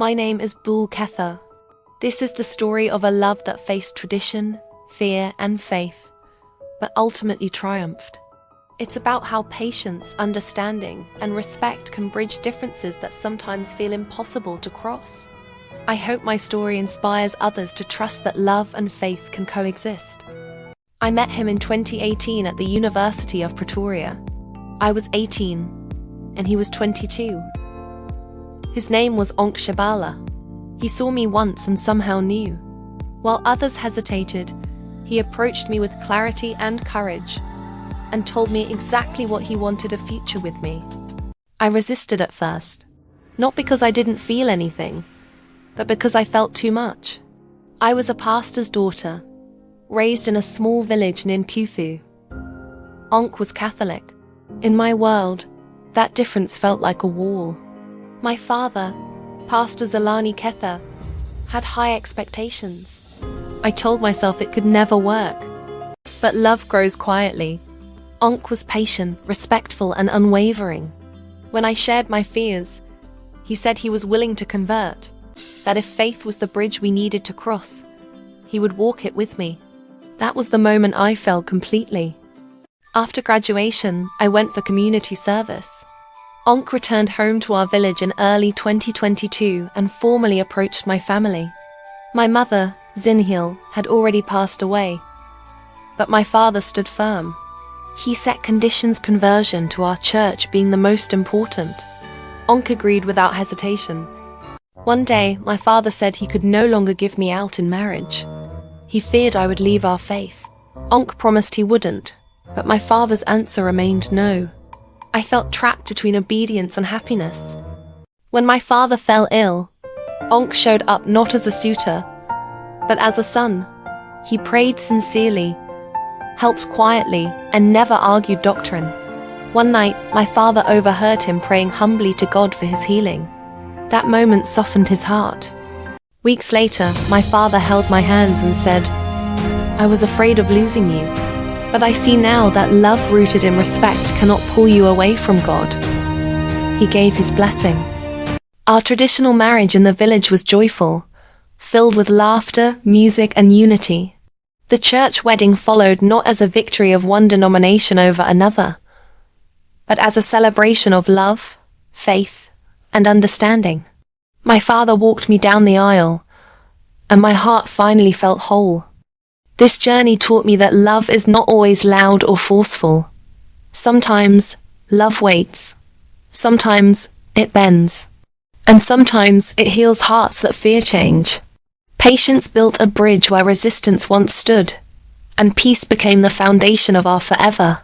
My name is Buhle. This is the story of a love that faced tradition, fear, and faith, but ultimately triumphed. It's about how patience, understanding, and respect can bridge differences that sometimes feel impossible to cross. I hope my story inspires others to trust that love and faith can coexist. I met him in 2018 at the University of Pretoria. I was 18, and he was 22. His name was Onke. He saw me once and somehow knew. While others hesitated, he approached me with clarity and courage, and told me exactly what he wanted a future with me. I resisted at first, not because I didn't feel anything, but because I felt too much. I was a pastor's daughter, raised in a small village in Kufu. Onke was Catholic. In my world, that difference felt like a wall. My father, Pastor Zalani Ketha, had high expectations. I told myself it could never work. But love grows quietly. Onke was patient, respectful, and unwavering. When I shared my fears, he said he was willing to convert, that if faith was the bridge we needed to cross, he would walk it with me. That was the moment I fell completely. After graduation, I went for community service. Onke returned home to our village in early 2022 and formally approached my family. My mother, Zinhil, had already passed away, but my father stood firm. He set conditions conversion to our church being the most important. Onke agreed without hesitation. One day, my father said he could no longer give me out in marriage. He feared I would leave our faith. Onke promised he wouldn't, but my father's answer remained no. I felt trapped between obedience and happiness. When my father fell ill, Onke showed up not as a suitor, but as a son. He prayed sincerely, helped quietly, and never argued doctrine. One night, my father overheard him praying humbly to God for his healing. That moment softened his heart. Weeks later, my father held my hands and said, "I was afraid of losing you, but I see now that love rooted in respect cannot pull you away from God." He gave his blessing. Our traditional marriage in the village was joyful, filled with laughter, music, and unity. The church wedding followed not as a victory of one denomination over another, but as a celebration of love, faith, and understanding. My father walked me down the aisle, and my heart finally felt whole. This journey taught me that love is not always loud or forceful. Sometimes love waits, sometimes it bends, and sometimes it heals hearts that fear change. Patience built a bridge where resistance once stood, and peace became the foundation of our forever.